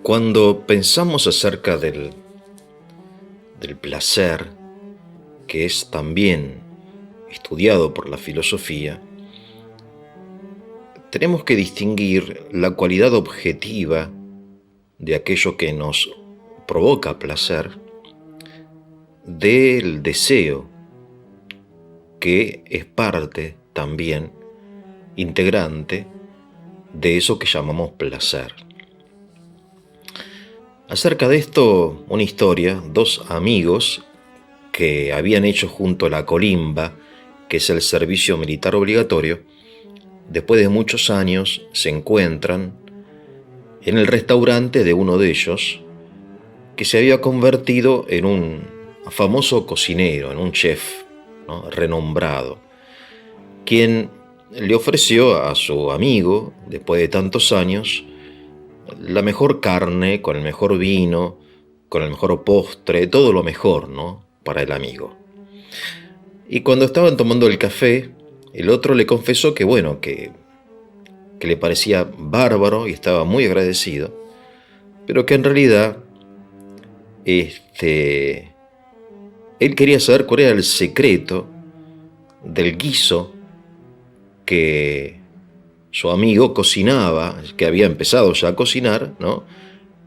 Cuando pensamos acerca del placer, que es también estudiado por la filosofía, tenemos que distinguir la cualidad objetiva de aquello que nos provoca placer del deseo, que es parte también integrante de eso que llamamos placer. Acerca de esto, una historia: dos amigos que habían hecho junto la colimba, que es el servicio militar obligatorio, después de muchos años se encuentran en el restaurante de uno de ellos, que se había convertido en un famoso cocinero, en un chef, ¿no?, renombrado, quien le ofreció a su amigo, después de tantos años, la mejor carne, con el mejor vino, con el mejor postre, todo lo mejor, ¿no?, para el amigo. Y cuando estaban tomando el café, el otro le confesó que bueno, que le parecía bárbaro y estaba muy agradecido, pero que en realidad él quería saber cuál era el secreto del guiso que su amigo cocinaba, que había empezado ya a cocinar, ¿no?,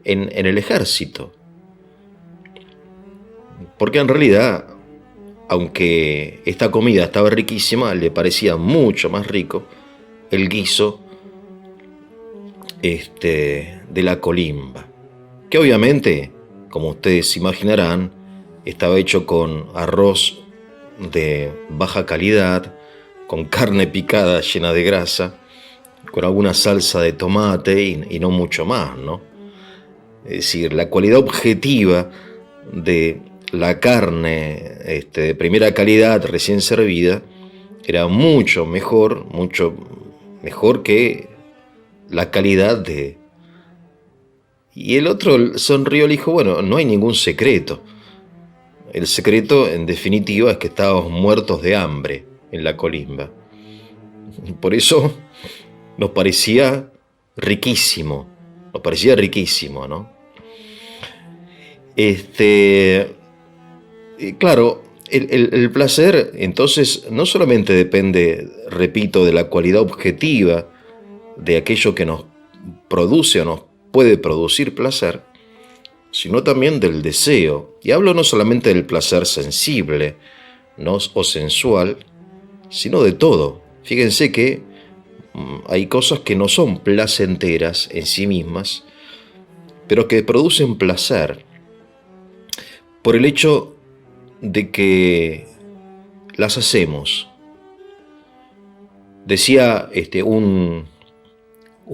en el ejército. Porque en realidad, aunque esta comida estaba riquísima, le parecía mucho más rico el guiso de la colimba, que obviamente, como ustedes imaginarán, estaba hecho con arroz de baja calidad, con carne picada llena de grasa, con alguna salsa de tomate y no mucho más, ¿no? Es decir, la cualidad objetiva de la carne de primera calidad recién servida era mucho mejor que la calidad de... Y el otro sonrió y le dijo: bueno, no hay ningún secreto. El secreto, en definitiva, es que estábamos muertos de hambre en la colimba. Por eso nos parecía riquísimo, ¿no? Claro, el placer entonces no solamente depende, repito, de la cualidad objetiva de aquello que nos produce o nos puede producir placer, sino también del deseo. Y hablo no solamente del placer sensible, ¿no?, o sensual, sino de todo. Fíjense que hay cosas que no son placenteras en sí mismas, pero que producen placer por el hecho de que las hacemos. Decía un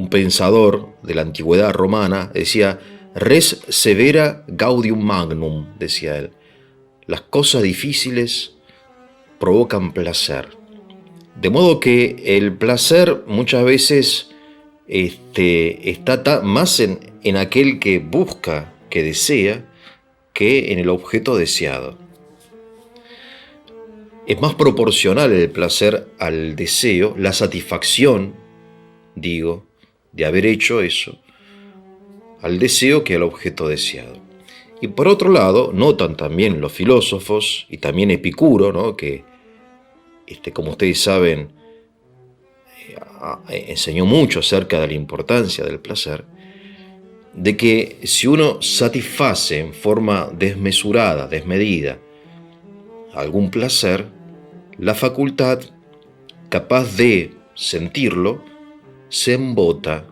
pensador de la antigüedad romana, decía: res severa gaudium magnum, decía él. Las cosas difíciles provocan placer. De modo que el placer muchas veces está más en aquel que busca, que desea, que en el objeto deseado. Es más proporcional el placer al deseo, la satisfacción, digo, de haber hecho eso, al deseo que al objeto deseado. Y por otro lado, notan también los filósofos, y también Epicuro, ¿no?, que como ustedes saben, enseñó mucho acerca de la importancia del placer, de que si uno satisface en forma desmesurada, desmedida, algún placer, la facultad capaz de sentirlo se embota,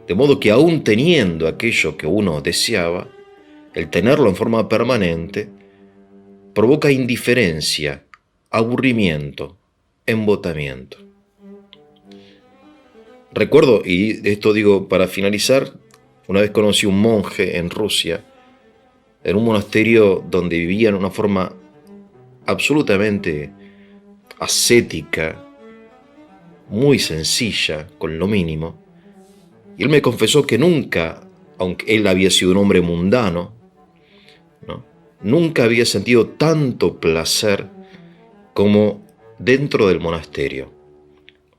de modo que aún teniendo aquello que uno deseaba, el tenerlo en forma permanente provoca indiferencia, aburrimiento, embotamiento. Recuerdo, y esto digo para finalizar, una vez conocí un monje en Rusia, en un monasterio donde vivía en una forma absolutamente ascética, muy sencilla, con lo mínimo, y él me confesó que nunca, aunque él había sido un hombre mundano, ¿no?, nunca había sentido tanto placer como dentro del monasterio,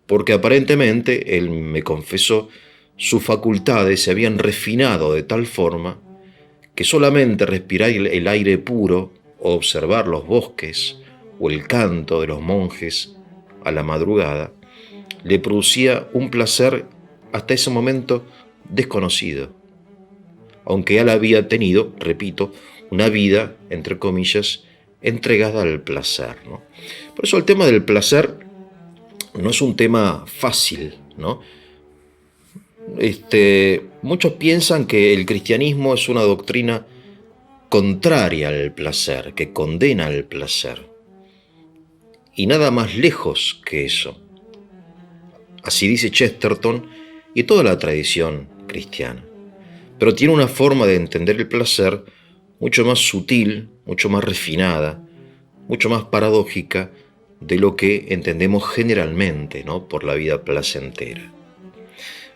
porque aparentemente, él me confesó, sus facultades se habían refinado de tal forma que solamente respirar el aire puro o observar los bosques o el canto de los monjes a la madrugada le producía un placer hasta ese momento desconocido, aunque él había tenido, repito, una vida, entre comillas, entregada al placer, ¿no? Por eso el tema del placer no es un tema fácil, ¿no? Muchos piensan que el cristianismo es una doctrina contraria al placer, que condena al placer. Y nada más lejos que eso. Así dice Chesterton y toda la tradición cristiana. Pero tiene una forma de entender el placer mucho más sutil, mucho más refinada, mucho más paradójica de lo que entendemos generalmente, ¿no?, por la vida placentera.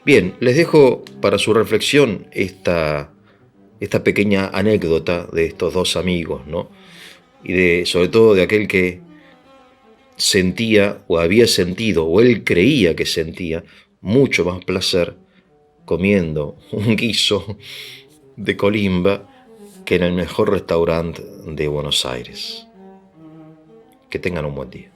Bien, les dejo para su reflexión esta pequeña anécdota de estos dos amigos, ¿no? Y sobre todo de aquel que sentía o había sentido, o él creía que sentía, mucho más placer comiendo un guiso de colimba que en el mejor restaurante de Buenos Aires. Que tengan un buen día.